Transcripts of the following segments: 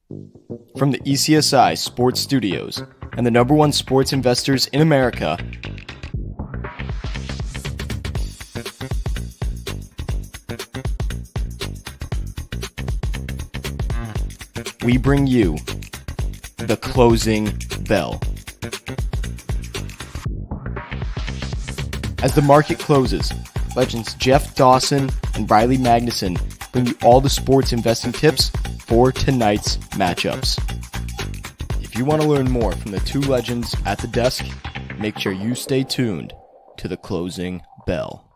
From the ECSI Sports Studios and the #1 sports investors in America, we bring you the closing bell. As the market closes, legends Jeff Dawson and Riley Magnuson bring you all the sports investing tips for tonight's matchups. If you want to learn more from the two legends at the desk, make sure you stay tuned to the closing bell.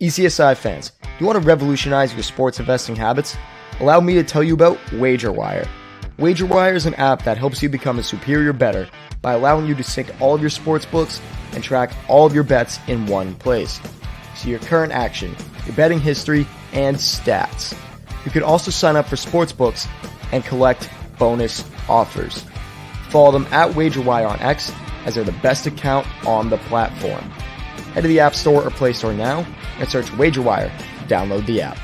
ECSI fans, do you want to revolutionize your sports investing habits? Allow me to tell you about WagerWire. WagerWire is an app that helps you become a superior bettor by allowing you to sync all of your sports books and track all of your bets in one place. See your current action, your betting history, and stats. You can also sign up for sportsbooks and collect bonus offers. Follow them at WagerWire on X, as they're the best account on the platform. Head to the App Store or Play Store now and search WagerWire to download the app.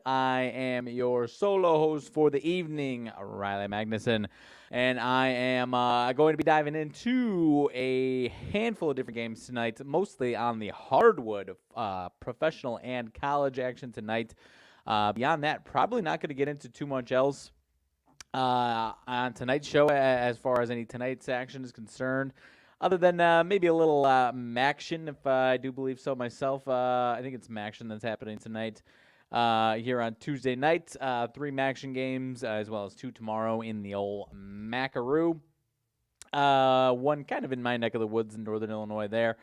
I am your solo host for the evening, Riley Magnuson, and I am going to be diving into a handful of different games tonight, mostly on the hardwood, professional and college action tonight. Beyond that, probably not going to get into too much else on tonight's show as far as any tonight's action is concerned. Other than maybe a little Maction, if I do believe so myself. I think it's Maction that's happening tonight. Here on Tuesday night, 3 Maction games, as well as 2 tomorrow in the old Macaroo. One kind of in my neck of the woods in Northern Illinois there.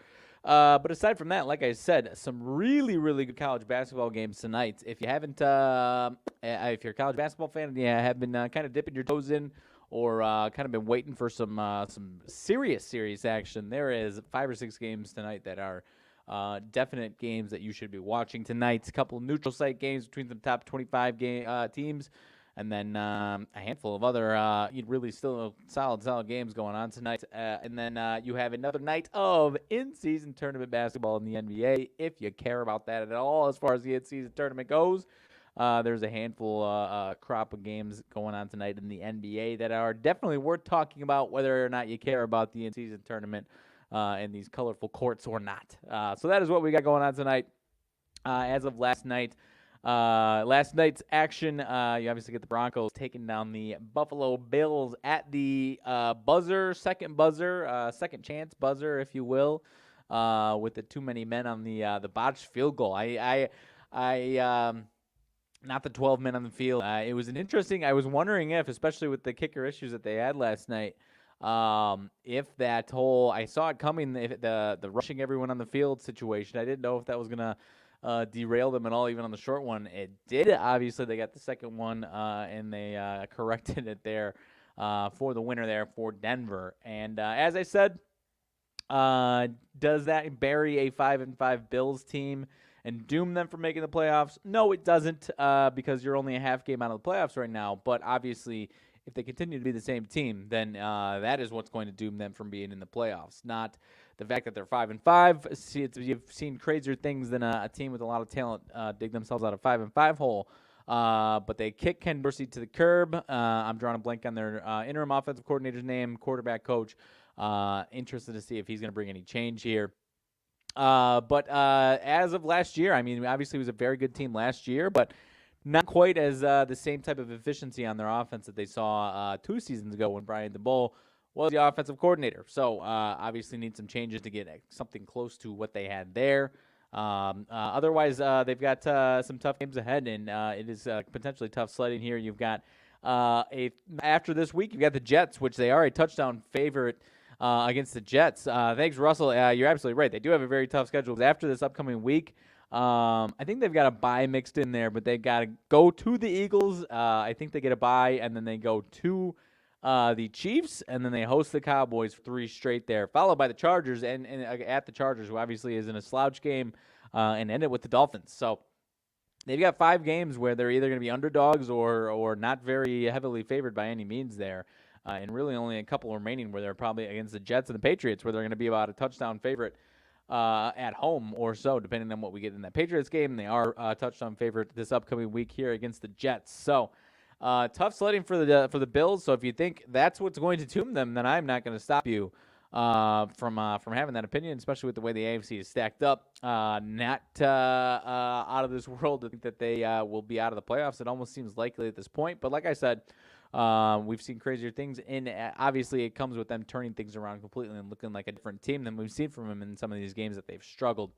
But aside from that, like I said, some really, really good college basketball games tonight. If you haven't, if you're a college basketball fan and you have been kind of dipping your toes in, or kind of been waiting for some serious action, there is 5 or 6 games tonight that are definite games that you should be watching tonight. A couple of neutral site games between some top 25 teams, and then a handful of other really still solid games going on tonight. And then you have another night of in-season tournament basketball in the NBA. If you care about that at all as far as the in-season tournament goes, there's a handful crop of games going on tonight in the NBA that are definitely worth talking about, whether or not you care about the in-season tournament in these colorful courts or not. So that is what we got going on tonight. As of last night, last night's action, you obviously get the Broncos taking down the Buffalo Bills at the second chance buzzer, if you will, with the too many men on the botched field goal. Not the 12 men on the field. It was I was wondering if, especially with the kicker issues that they had last night, if that whole, I saw it coming, if the rushing everyone on the field situation, I didn't know if that was going to derail them at all, even on the short one. It did. Obviously, they got the second one, and they corrected it there for the winner there for Denver. And as I said, does that bury a 5-5 Bills team and doom them from making the playoffs? No, it doesn't, because you're only a half game out of the playoffs right now. But obviously, if they continue to be the same team, then that is what's going to doom them from being in the playoffs, not the fact that they're 5-5. You've seen crazier things than a team with a lot of talent dig themselves out of 5-5 hole. But they kick Ken Dorsey to the curb. I'm drawing a blank on their interim offensive coordinator's name, quarterback coach. Interested to see if he's going to bring any change here. But as of last year, I mean, obviously it was a very good team last year, but not quite as the same type of efficiency on their offense that they saw 2 seasons ago when Brian DeBoer was the offensive coordinator. So obviously need some changes to get something close to what they had there. Otherwise, they've got some tough games ahead, and it is potentially tough sledding here. You've got after this week, you've got the Jets, which they are a touchdown favorite against the Jets. Thanks, Russell. You're absolutely right. They do have a very tough schedule after this upcoming week. I think they've got a bye mixed in there, but they got to go to the Eagles. I think they get a bye, and then they go to the Chiefs, and then they host the Cowboys 3 straight there, followed by the Chargers, and at the Chargers, who obviously is in a slouch game, and end it with the Dolphins. So they've got 5 games where they're either going to be underdogs or not very heavily favored by any means there, and really only a couple remaining where they're probably against the Jets and the Patriots, where they're going to be about a touchdown favorite at home or so, depending on what we get in that Patriots game. They are a touchdown favorite this upcoming week here against the Jets. So tough sledding for the Bills. So if you think that's what's going to tomb them, then I'm not going to stop you from having that opinion, especially with the way the AFC is stacked up. Not out of this world to think that they will be out of the playoffs. It almost seems likely at this point. But like I said, we've seen crazier things, and obviously it comes with them turning things around completely and looking like a different team than we've seen from them in some of these games that they've struggled.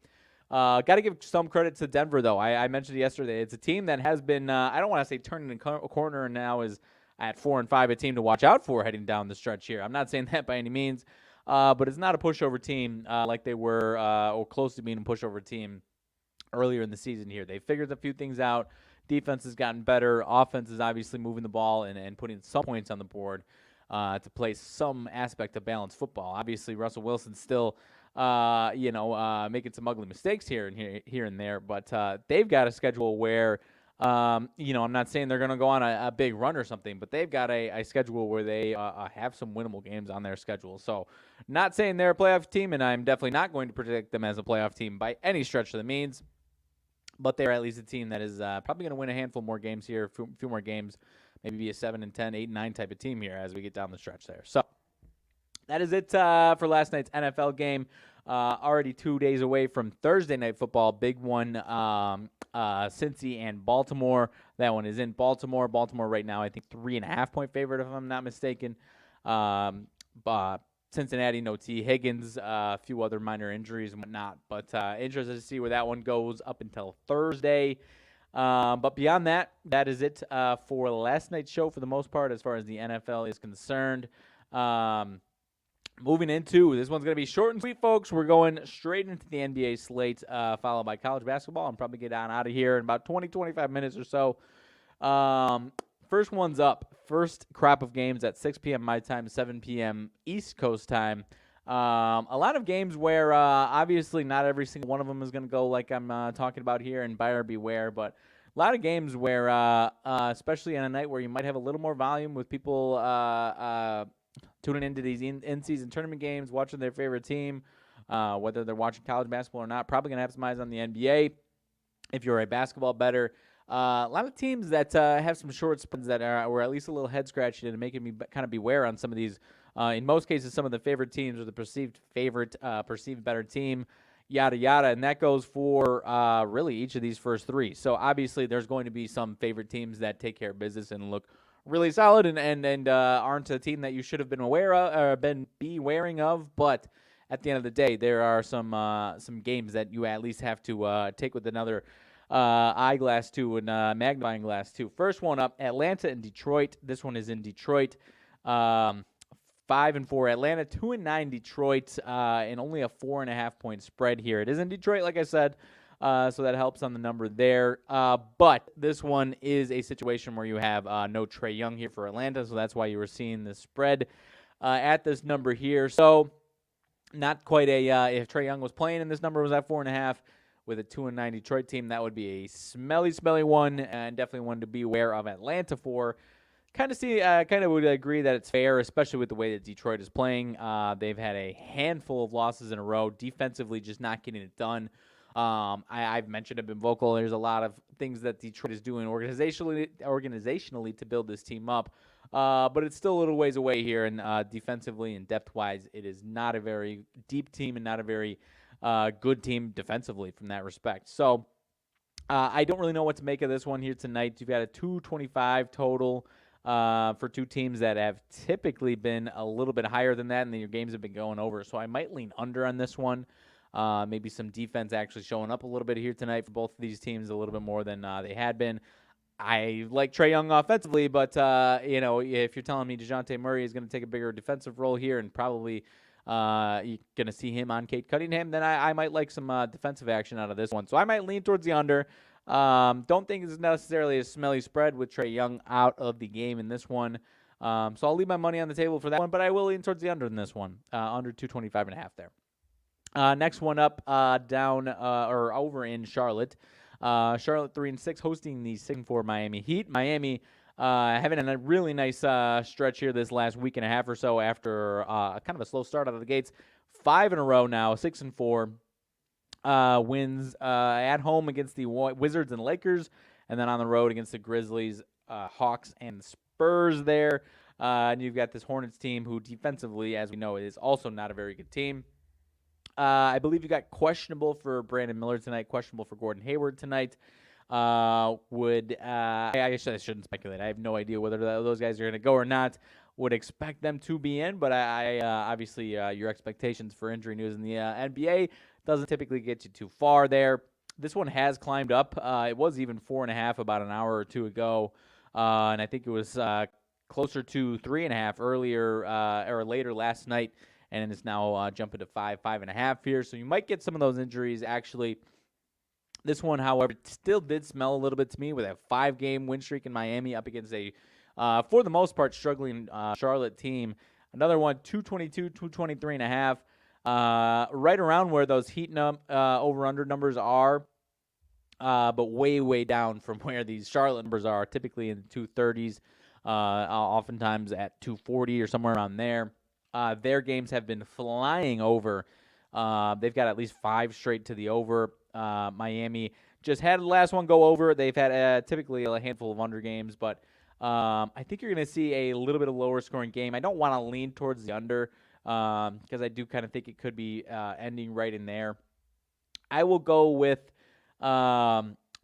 Got to give some credit to Denver, though. I mentioned it yesterday. It's a team that has been, I don't want to say turning a corner and now is at 4-5, a team to watch out for heading down the stretch here. I'm not saying that by any means, but it's not a pushover team like they were or close to being a pushover team earlier in the season here. They figured a few things out. Defense has gotten better. Offense is obviously moving the ball and putting some points on the board to play some aspect of balanced football. Obviously, Russell Wilson's still making some ugly mistakes here and there, but they've got a schedule where, I'm not saying they're going to go on a big run or something, but they've got a schedule where they have some winnable games on their schedule. So not saying they're a playoff team, and I'm definitely not going to predict them as a playoff team by any stretch of the means, but they're at least a team that is probably going to win a handful more games here, a few more games, maybe be a 7-10, 8-9 type of team here as we get down the stretch there. So that is it for last night's NFL game. Already 2 days away from Thursday Night Football. Big one, Cincy and Baltimore. That one is in Baltimore. Baltimore right now, I think, 3.5-point favorite, if I'm not mistaken. Cincinnati, no T. Higgins, a few other minor injuries and whatnot. But interested to see where that one goes up until Thursday. But beyond that, that is it for last night's show for the most part as far as the NFL is concerned. Moving into, this one's going to be short and sweet, folks. We're going straight into the NBA slate, followed by college basketball. I'm probably get on out of here in about 20, 25 minutes or so. First one's up. First crop of games at 6 p.m. my time, 7 p.m. East Coast time. A lot of games where obviously not every single one of them is going to go like I'm talking about here, and buyer beware, but a lot of games where, especially on a night where you might have a little more volume with people tuning into these in-season tournament games, watching their favorite team, whether they're watching college basketball or not. Probably going to have some eyes on the NBA. If you're a basketball bettor, a lot of teams that have some short spreads that were at least a little head-scratching and making me kind of beware on some of these. In most cases, some of the favorite teams or the perceived favorite, perceived better team, yada, yada. And that goes for really each of these first 3. So obviously there's going to be some favorite teams that take care of business and look really solid and aren't a team that you should have been aware of or be wearing of. But at the end of the day, there are some games that you at least have to take with another eyeglass to and magnifying glass to. First one up, Atlanta and Detroit. This one is in Detroit. 5-4 Atlanta, 2-9 Detroit, and only a 4.5-point spread here. It is in Detroit, like I said. So that helps on the number there. But this one is a situation where you have no Trae Young here for Atlanta, so that's why you were seeing the spread at this number here. So not quite if Trae Young was playing and this number was at 4.5 with a 2-9 Detroit team, that would be a smelly one, and definitely one to be aware of Atlanta for. Kind of would agree that it's fair, especially with the way that Detroit is playing. They've had a handful of losses in a row, defensively just not getting it done. I've mentioned, I've been vocal. There's a lot of things that Detroit is doing organizationally to build this team up, but it's still a little ways away here. And defensively and depth-wise, it is not a very deep team and not a very good team defensively from that respect. So I don't really know what to make of this one here tonight. You've got a 225 total for two teams that have typically been a little bit higher than that, and then your games have been going over. So I might lean under on this one. Maybe some defense actually showing up a little bit here tonight for both of these teams, a little bit more than they had been. I like Trae Young offensively, but if you're telling me DeJounte Murray is going to take a bigger defensive role here and probably you're going to see him on Cade Cunningham, then I might like some defensive action out of this one. So I might lean towards the under. Don't think it's necessarily a smelly spread with Trae Young out of the game in this one. So I'll leave my money on the table for that one, but I will lean towards the under in this one, under 225.5 there. Next one up, down or over in Charlotte. Charlotte 3-6 hosting the 6-4 Miami Heat. Miami having a really nice stretch here this last week and a half or so after kind of a slow start out of the gates. 5 in a row now, 6-4 wins at home against the Wizards and Lakers, and then on the road against the Grizzlies, Hawks, and Spurs there. And you've got this Hornets team who defensively, as we know, is also not a very good team. I believe you got questionable for Brandon Miller tonight, questionable for Gordon Hayward tonight. I shouldn't speculate. I have no idea whether those guys are going to go or not. Would expect them to be in, but I obviously your expectations for injury news in the NBA doesn't typically get you too far there. This one has climbed up. It was even 4.5 about an hour or two ago, and I think it was closer to 3.5 earlier or later last night, and it's now jumping to 5.5 here. So you might get some of those injuries actually. This one, however, still did smell a little bit to me with a 5-game win streak in Miami up against a, for the most part, struggling Charlotte team. Another one, 222, 223.5. Right around where those Heat over-under numbers are, but way, way down from where these Charlotte numbers are, typically in the 230s, oftentimes at 240 or somewhere around there. Their games have been flying over. They've got at least 5 straight to the over. Miami just had the last one go over. They've had typically a handful of under games, but I think you're going to see a little bit of lower scoring game. I don't want to lean towards the under because I do kind of think it could be ending right in there. I will go with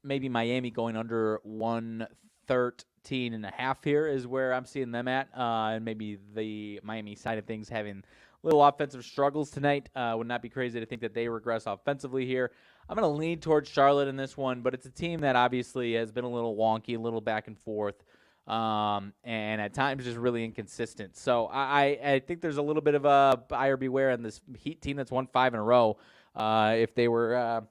maybe Miami going under 113.5 here is where I'm seeing them at, and maybe the Miami side of things having little offensive struggles tonight. Would not be crazy to think that they regress offensively here. I'm going to lean towards Charlotte in this one, but it's a team that obviously has been a little wonky, a little back and forth, and at times just really inconsistent. So I think there's a little bit of a buyer beware in this Heat team that's won 5 in a row. If they were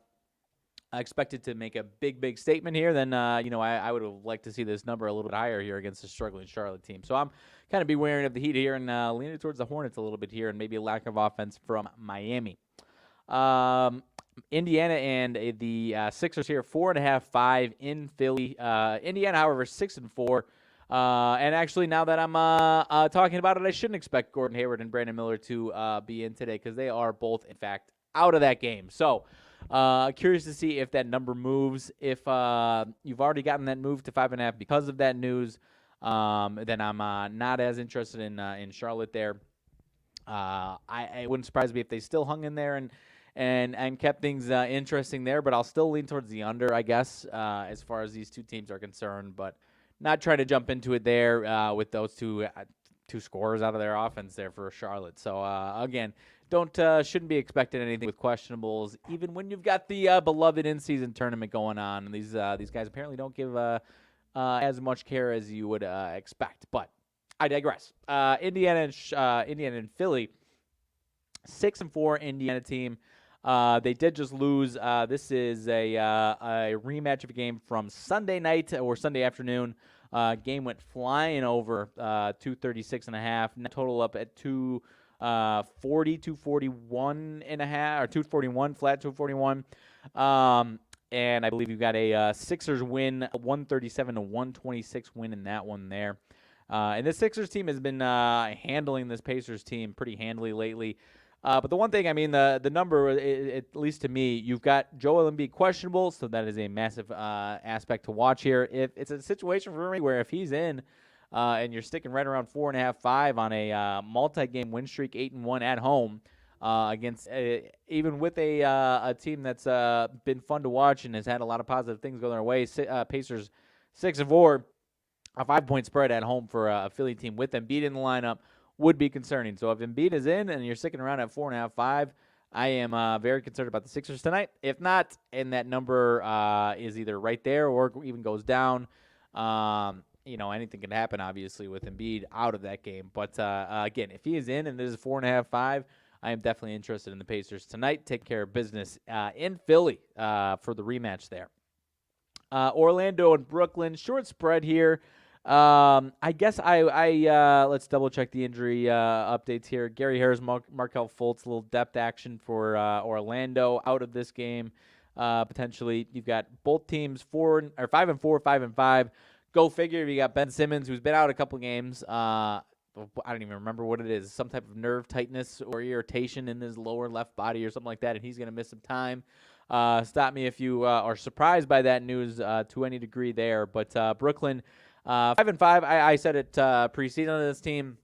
expected to make a big statement here, then I would have liked to see this number a little bit higher here against the struggling Charlotte team. So I'm kind of beware of the Heat here and leaning towards the Hornets a little bit here, and maybe a lack of offense from Miami. Indiana and the Sixers here, 4.5, 5 in Philly. Indiana, however, 6-4. And actually, now that I'm talking about it, I shouldn't expect Gordon Hayward and Brandon Miller to be in today because they are both, in fact, out of that game. So curious to see if that number moves. If you've already gotten that move to 5.5 because of that news, then I'm not as interested in Charlotte there. I wouldn't surprise me if they still hung in there and kept things interesting there, but I'll still lean towards the under, I guess, as far as these two teams are concerned, but not trying to jump into it there with those two scorers out of their offense there for Charlotte. So, again, shouldn't be expecting anything with questionables, even when you've got the beloved in-season tournament going on. And these guys apparently don't give as much care as you would expect, but I digress. Indiana and Philly, 6-4 Indiana team. They did just lose. This is a rematch of a game from Sunday night or Sunday afternoon. Game went flying over 236.5. Total up at 240, 241.5, or 241, flat 241. And I believe you've got a Sixers win, 137-126 win in that one there. And this Sixers team has been handling this Pacers team pretty handily lately. But the one thing, I mean, the number, at least to me, you've got Joel Embiid questionable, so that is a massive aspect to watch here. If it's a situation for me where if he's in and you're sticking right around 4.5, 5 on a multi-game win streak, 8-1 at home against even with a team that's been fun to watch and has had a lot of positive things go their way, Pacers 6-4, a 5-point spread at home for a Philly team with Embiid in the lineup would be concerning. So if Embiid is in and you're sticking around at 4.5, 5, I am very concerned about the Sixers tonight. If not, and that number is either right there or even goes down, anything can happen, obviously, with Embiid out of that game. But, again, if he is in and this is 4.5, 5, I am definitely interested in the Pacers tonight. Take care of business in Philly for the rematch there. Orlando and Brooklyn, short spread here. I guess let's double check the injury updates here. Gary Harris, Markelle Fultz, a little depth action for Orlando out of this game. Potentially, you've got both teams 5-4, 5-5. Go figure. You got Ben Simmons, who's been out a couple games. I don't even remember what it is. Some type of nerve tightness or irritation in his lower left body or something like that, and he's going to miss some time. Stop me if you are surprised by that news to any degree there. But Brooklyn, 5-5. I said it preseason of this team.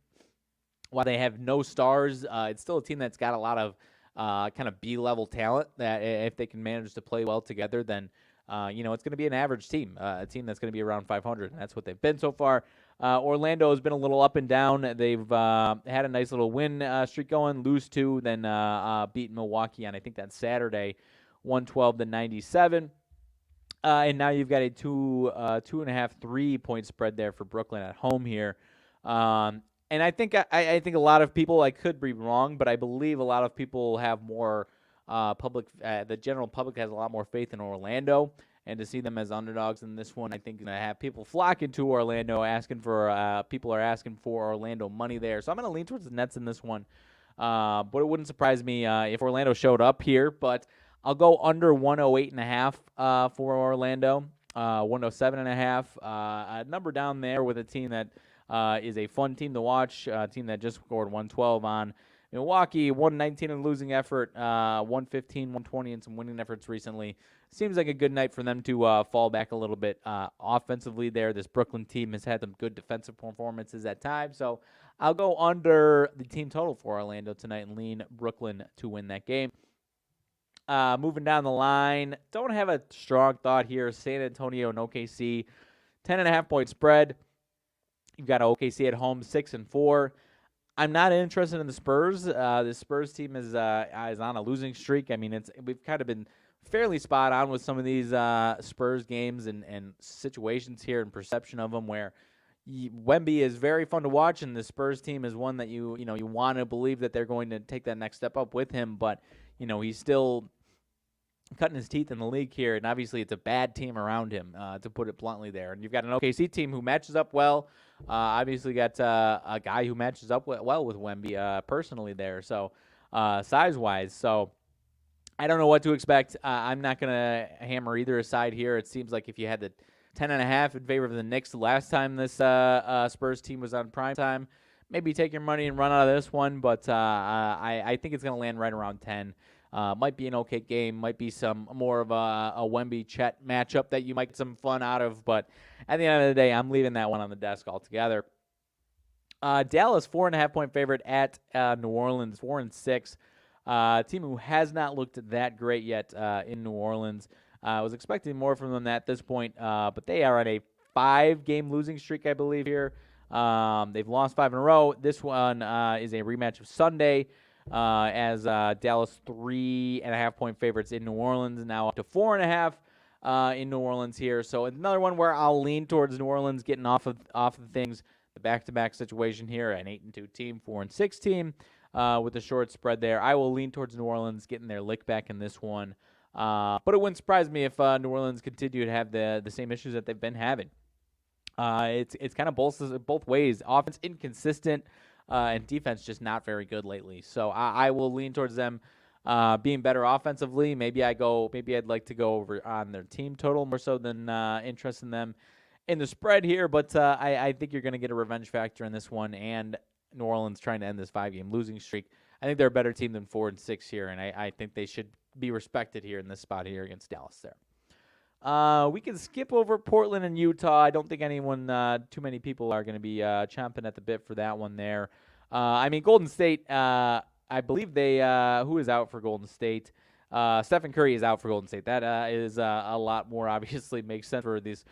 While they have no stars, it's still a team that's got a lot of kind of B-level talent that if they can manage to play well together, then it's going to be an average team, a team that's going to be around 500, and that's what they've been so far. Orlando has been a little up and down. They've had a nice little win streak going, lose 2, then beat Milwaukee on, I think that's Saturday, 112-97. And now you've got a 2.5, 3-point spread there for Brooklyn at home here. And I think I think a lot of people, I could be wrong, but I believe a lot of people have more the general public has a lot more faith in Orlando, and to see them as underdogs in this one, I think going to have people flocking to Orlando, people are asking for Orlando money there. So I'm going to lean towards the Nets in this one. But it wouldn't surprise me if Orlando showed up here, but I'll go under 108.5 for Orlando, 107.5. A number down there with a team that is a fun team to watch, a team that just scored 112 on Milwaukee, 119 in losing effort, 115, 120 in some winning efforts recently. Seems like a good night for them to fall back a little bit offensively there. This Brooklyn team has had some good defensive performances at times, so I'll go under the team total for Orlando tonight and lean Brooklyn to win that game. Moving down the line, don't have a strong thought here. San Antonio and OKC, 10.5-point spread. You've got OKC at home, 6-4. I'm not interested in the Spurs. The Spurs team is on a losing streak. I mean, we've kind of been fairly spot on with some of these Spurs games and situations here and perception of them where Wemby is very fun to watch, and the Spurs team is one that you want to believe that they're going to take that next step up with him, but he's still cutting his teeth in the league here, and obviously it's a bad team around him, to put it bluntly there. And you've got an OKC team who matches up well. Obviously got a guy who matches up well with Wemby personally there, so size-wise. So I don't know what to expect. I'm not going to hammer either side here. It seems like if you had the 10.5 in favor of the Knicks last time this Spurs team was on prime time, maybe take your money and run out of this one, but I think it's going to land right around 10. Might be an okay game, might be some more of a Wemby-Chet matchup that you might get some fun out of, but at the end of the day, I'm leaving that one on the desk altogether. Dallas, 4.5-point favorite at New Orleans, 4-6. Team who has not looked that great yet in New Orleans. I was expecting more from them at this point, but they are on a 5-game losing streak, I believe, here. They've lost 5 in a row. This one is a rematch of Sunday. As Dallas 3.5-point favorites in New Orleans, now up to 4.5 in New Orleans here. So another one where I'll lean towards New Orleans getting off of things. The back-to-back situation here, an 8-2 team, 4-6 team with a short spread there. I will lean towards New Orleans getting their lick back in this one. But it wouldn't surprise me if New Orleans continue to have the same issues that they've been having. It's kind of both ways. Offense inconsistent. And defense just not very good lately. So I will lean towards them being better offensively. Maybe I'd like to go over on their team total more so than interest in them in the spread here. But I think you're going to get a revenge factor in this one, and New Orleans trying to end this 5-game losing streak. I think they're a better team than 4-6 here, and I think they should be respected here in this spot here against Dallas there. We can skip over Portland and Utah. I don't think too many people are going to be chomping at the bit for that one there. Golden State, I believe who is out for Golden State? Stephen Curry is out for Golden State. That is a lot more obviously makes sense for this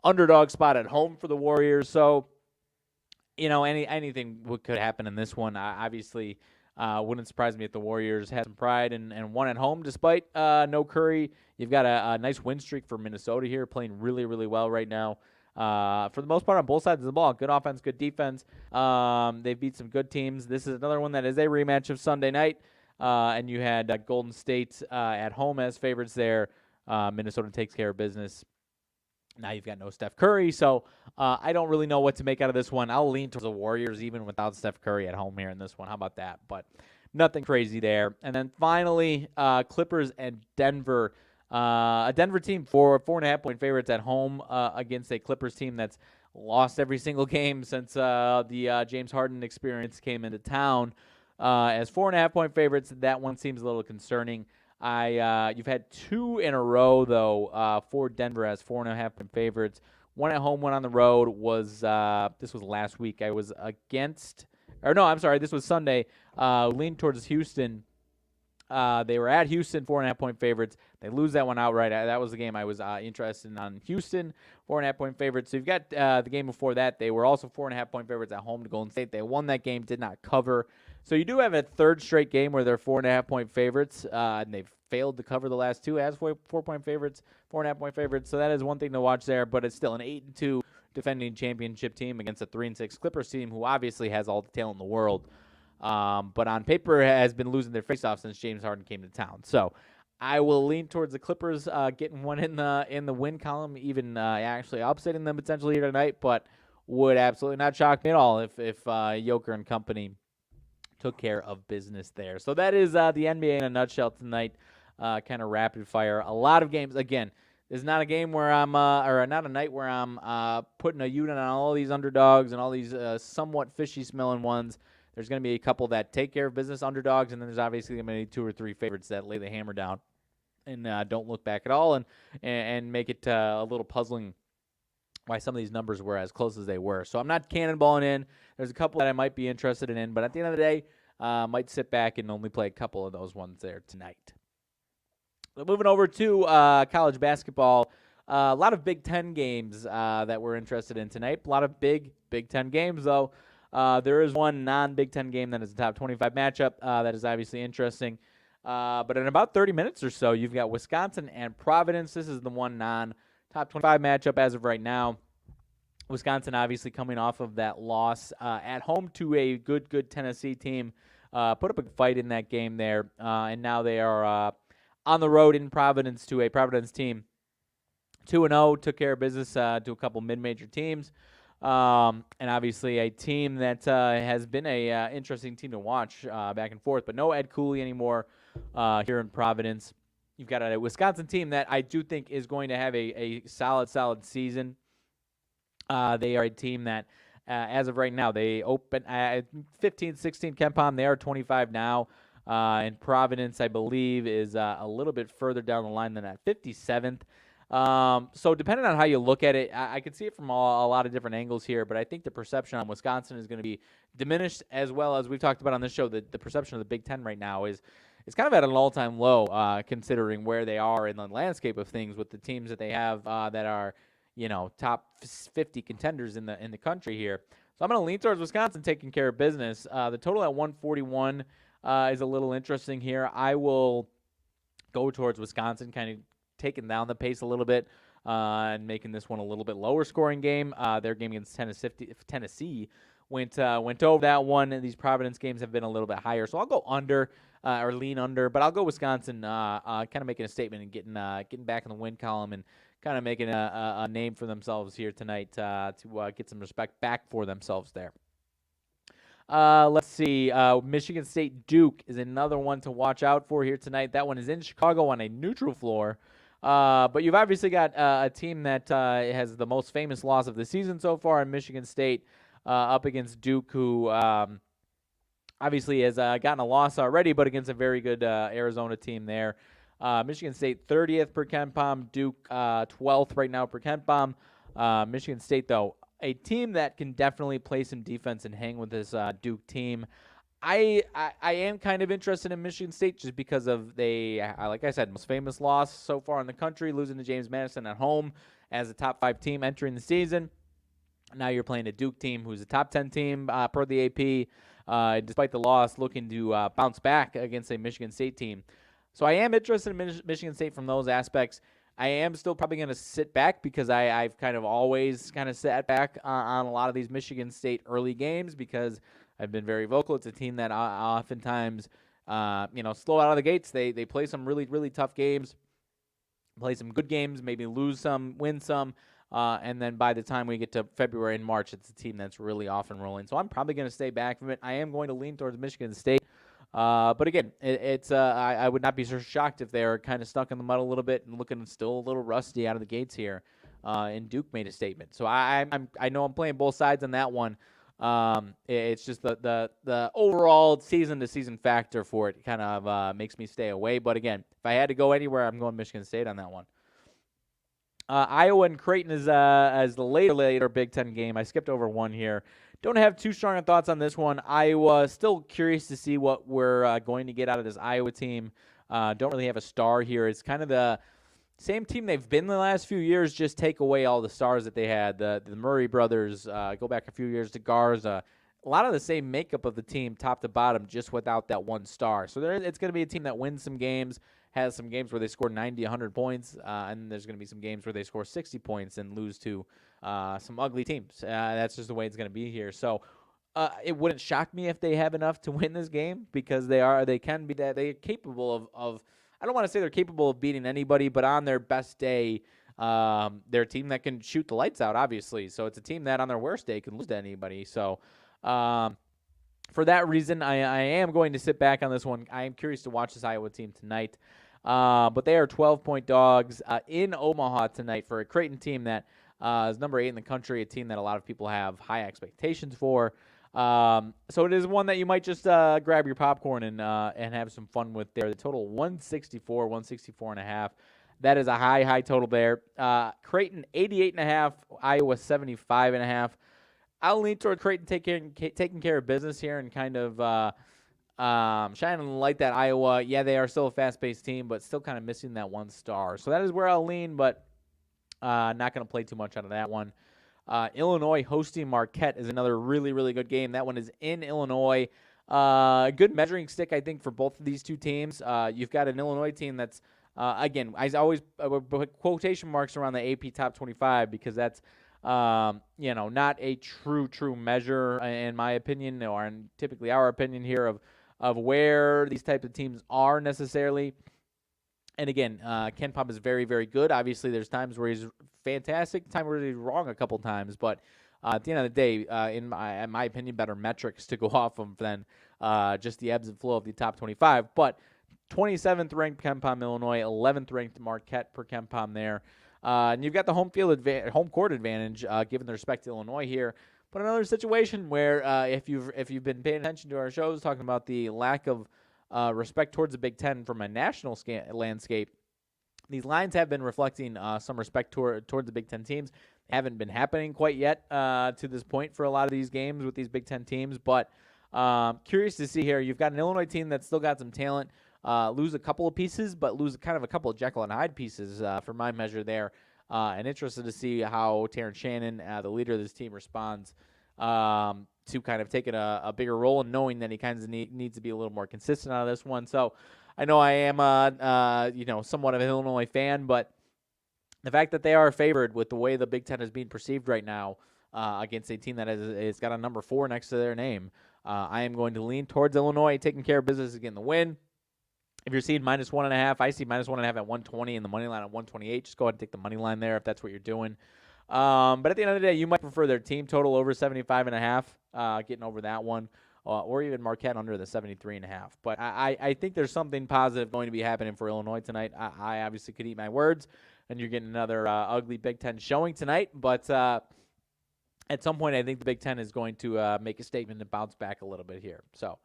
underdog spot at home for the Warriors. So, anything could happen in this one. Obviously, wouldn't surprise me if the Warriors had some pride and won at home despite no Curry. You've got a nice win streak for Minnesota here, playing really, really well right now. For the most part on both sides of the ball. Good offense, good defense. They've beat some good teams. This is another one that is a rematch of Sunday night. And you had Golden State at home as favorites there. Minnesota takes care of business Now you've got no Steph Curry, so I don't really know what to make out of this one. I'll lean towards the Warriors even without Steph Curry at home here in this one. How about that? But nothing crazy there. And then finally, Clippers and Denver. A Denver team for 4.5-point favorites at home against a Clippers team that's lost every single game since the James Harden experience came into town. As 4.5-point favorites, that one seems a little concerning. You've had 2 in a row though for Denver as 4.5-point favorites. One at home, one on the road. This was last week. I was against, or no, I'm sorry, this was Sunday. Leaned towards Houston. They were at Houston, 4.5-point favorites. They lose that one outright. That was the game I was interested in on Houston, 4.5-point favorites. So you've got the game before that. They were also 4.5-point favorites at home to Golden State. They won that game, did not cover. So you do have a third straight game where they're 4.5-point favorites, and they've failed to cover the last 2 as 4-point favorites, 4.5-point favorites. So that is one thing to watch there, but it's still an 8-2 defending championship team against a 3-6 Clippers team who obviously has all the talent in the world. But on paper has been losing their faceoff since James Harden came to town. So I will lean towards the Clippers getting one in the win column, even actually upsetting them potentially here tonight, but would absolutely not shock me at all if Joker and company took care of business there. So that is the NBA in a nutshell tonight, kind of rapid fire. A lot of games. Again, this is not a game where I'm, or not a night where I'm putting a unit on all these underdogs and all these somewhat fishy smelling ones. There's going to be a couple that take care of business underdogs, and then there's obviously going to be 2 or 3 favorites that lay the hammer down and don't look back at all and make it a little puzzling why some of these numbers were as close as they were. So I'm not cannonballing in. There's a couple that I might be interested in, but at the end of the day, might sit back and only play a couple of those ones there tonight. So moving over to college basketball, a lot of Big Ten games that we're interested in tonight. A lot of Big Ten games, though. There is one non-Big Ten game that is a top 25 matchup that is obviously interesting. But in about 30 minutes or so, you've got Wisconsin and Providence. This is the one non-top 25 matchup as of right now. Wisconsin obviously coming off of that loss at home to a good Tennessee team. Put up a fight in that game there, and now they are on the road in Providence to a Providence team. 2-0, took care of business to a couple mid-major teams. And obviously a team that has been a interesting team to watch back and forth, but no Ed Cooley anymore here in Providence. You've got a Wisconsin team that I do think is going to have a solid season. They are a team that, as of right now, they open at 15, 16 KenPom. They are 25 now. And Providence, I believe, is a little bit further down the line than at 57th. So depending on how you look at it, I can see it from a lot of different angles here, but I think the perception on Wisconsin is going to be diminished, as well as we've talked about on this show. The perception of the Big Ten right now is kind of at an all-time low, considering where they are in the landscape of things with the teams that they have that are, top 50 contenders in the country here. So I'm going to lean towards Wisconsin taking care of business. The total at 141 is a little interesting here. I will go towards Wisconsin, kind of taking down the pace a little bit and making this one a little bit lower scoring game. Their game against Tennessee went over that one, and these Providence games have been a little bit higher. So I'll go under or lean under, but I'll go Wisconsin, kind of making a statement and getting back in the win column and kind of making a name for themselves here tonight to get some respect back for themselves there. Let's see. Michigan State Duke is another one to watch out for here tonight. That one is in Chicago on a neutral floor. But you've obviously got a team that has the most famous loss of the season so far in Michigan State up against Duke, who obviously has gotten a loss already, but against a very good Arizona team there. Michigan State 30th per KenPom, Duke 12th right now per KenPom. Michigan State, though, a team that can definitely play some defense and hang with this Duke team. I am kind of interested in Michigan State just because of like I said, most famous loss so far in the country, losing to James Madison at home as a top 5 team entering the season. Now you're playing a Duke team who's a top 10 team per the AP, despite the loss, looking to bounce back against a Michigan State team. So I am interested in Michigan State from those aspects. I am still probably going to sit back because I've kind of always kind of sat back on a lot of these Michigan State early games because I've been very vocal. It's a team that oftentimes, slow out of the gates. They play some really, really tough games, play some good games, maybe lose some, win some. And then by the time we get to February and March, it's a team that's really off and rolling. So I'm probably going to stay back from it. I am going to lean towards Michigan State. But again, I would not be so shocked if they're kind of stuck in the mud a little bit and looking still a little rusty out of the gates here. And Duke made a statement. So I know I'm playing both sides on that one. It's just the overall season-to-season factor for it kind of makes me stay away. But again, if I had to go anywhere, I'm going Michigan State on that one. Iowa and Creighton is as the later Big Ten game. I skipped over one here. Don't have too strong of thoughts on this one. Iowa, still curious to see what we're going to get out of this Iowa team. Don't really have a star here. It's kind of the same team they've been the last few years, just take away all the stars that they had. The Murray brothers, go back a few years to Garza. A lot of the same makeup of the team, top to bottom, just without that one star. So it's going to be a team that wins some games, has some games where they score 90, 100 points, and there's going to be some games where they score 60 points and lose to some ugly teams. That's just the way it's going to be here. So it wouldn't shock me if they have enough to win this game because they're capable of I don't want to say they're capable of beating anybody, but on their best day, they're a team that can shoot the lights out, obviously. So it's a team that on their worst day can lose to anybody. So for that reason, I am going to sit back on this one. I am curious to watch this Iowa team tonight. But they are 12-point dogs in Omaha tonight for a Creighton team that is number 8 in the country, a team that a lot of people have high expectations for. So it is one that you might just grab your popcorn and have some fun with there. The total 164 and a half. That is a high total there. Creighton 88.5, Iowa 75.5. I'll lean toward Creighton taking care of business here and kind of shining the light that Iowa. Yeah, they are still a fast-paced team, but still kind of missing that one star. So that is where I'll lean, but not going to play too much out of that one. Illinois hosting Marquette is another really, really good game. That one is in Illinois. Good measuring stick, I think, for both of these two teams. You've got an Illinois team that's, again, I always put quotation marks around the AP Top 25 because that's, not a true measure, in my opinion, or in typically our opinion here of where these types of teams are necessarily. And again, KenPom is very, very good. Obviously, there's times where he's fantastic, times where he's wrong a couple times. But at the end of the day, in my opinion, better metrics to go off of than just the ebbs and flow of the top 25. But 27th ranked KenPom Illinois, 11th ranked Marquette per KenPom there. And you've got the home court advantage, given the respect to Illinois here. But another situation where if you've been paying attention to our shows, talking about the lack of respect towards the Big Ten from a national landscape, these lines have been reflecting some respect toward the Big Ten teams. Haven't been happening quite yet to this point for a lot of these games with these Big Ten teams, but curious to see here. You've got an Illinois team that's still got some talent, lose a couple of pieces, but lose kind of a couple of Jekyll and Hyde pieces for my measure there. And interested to see how Terrence Shannon, the leader of this team, responds to kind of taking a bigger role and knowing that he kind of needs to be a little more consistent out of this one. So I know I am, somewhat of an Illinois fan, but the fact that they are favored with the way the Big Ten is being perceived right now against a team that has got a number 4 next to their name, I am going to lean towards Illinois taking care of business and getting the win. If you're seeing -1.5, I see -1.5 at 120 and the money line at 128. Just go ahead and take the money line there if that's what you're doing. But at the end of the day, you might prefer their team total over 75.5, getting over that one, or even Marquette under the 73.5. But I think there's something positive going to be happening for Illinois tonight. I obviously could eat my words, and you're getting another ugly Big Ten showing tonight. But at some point, I think the Big Ten is going to make a statement and bounce back a little bit here. So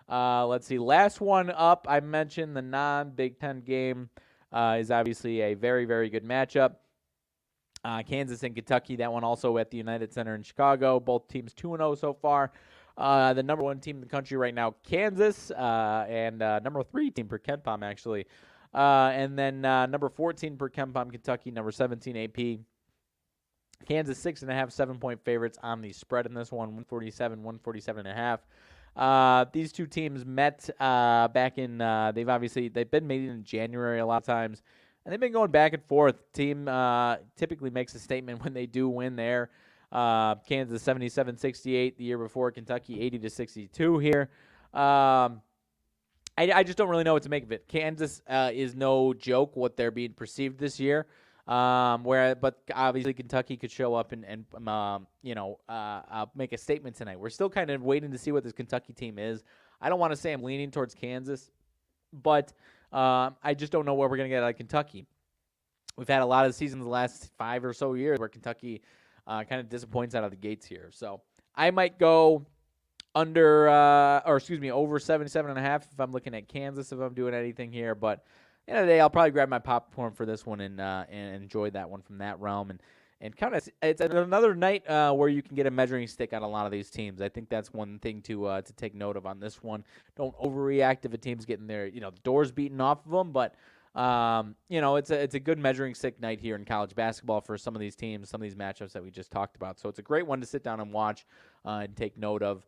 let's see. Last one up, I mentioned the non-Big Ten game is obviously a very, very good matchup. Kansas and Kentucky, that one also at the United Center in Chicago. Both teams 2-0 so far. The number 1 team in the country right now, Kansas, and number 3 team per KenPom, actually. And then number 14 per KenPom, Kentucky, number 17 AP. Kansas 6.5, 7-point favorites on the spread in this one, 147.5. These two teams met back in, they've been meeting in January a lot of times. And they've been going back and forth. Team typically makes a statement when they do win there. Kansas 77-68 the year before. Kentucky 80-62 here. I just don't really know what to make of it. Kansas is no joke what they're being perceived this year. But obviously Kentucky could show up and make a statement tonight. We're still kind of waiting to see what this Kentucky team is. I don't want to say I'm leaning towards Kansas, but I just don't know what we're going to get out of Kentucky. We've had a lot of seasons the last 5 or so years where Kentucky kind of disappoints out of the gates here. So I might go over 77.5 if I'm looking at Kansas, if I'm doing anything here. But at the end of the day, I'll probably grab my popcorn for this one and enjoy that one from that realm. And kind of, it's another night where you can get a measuring stick on a lot of these teams. I think that's one thing to take note of on this one. Don't overreact if a team's getting their the doors beaten off of them, but it's a good measuring stick night here in college basketball for some of these teams, some of these matchups that we just talked about. So it's a great one to sit down and watch and take note of.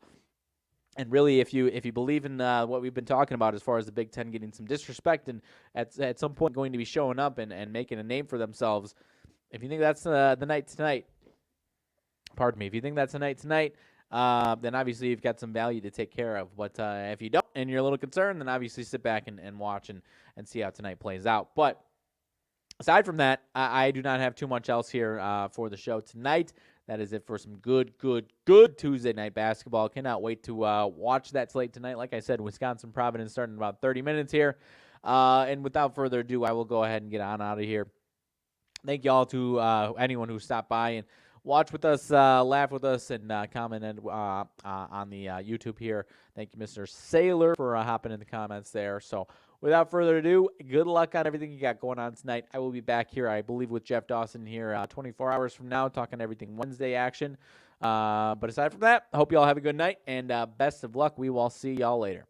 And really, if you believe in what we've been talking about as far as the Big Ten getting some disrespect and at some point going to be showing up and making a name for themselves, if you think that's the night tonight, if you think that's the night tonight, then obviously you've got some value to take care of. But if you don't and you're a little concerned, then obviously sit back and watch and see how tonight plays out. But aside from that, I do not have too much else here for the show tonight. That is it for some good Tuesday night basketball. Cannot wait to watch that slate tonight. Like I said, Wisconsin-Providence starting in about 30 minutes here. And without further ado, I will go ahead and get on out of here. Thank you all to anyone who stopped by and watch with us, laugh with us, and commented on the YouTube here. Thank you, Mr. Sailor, for hopping in the comments there. So without further ado, good luck on everything you got going on tonight. I will be back here, I believe, with Jeff Dawson here 24 hours from now, talking everything Wednesday action. But aside from that, I hope you all have a good night, and best of luck. We will see y'all later.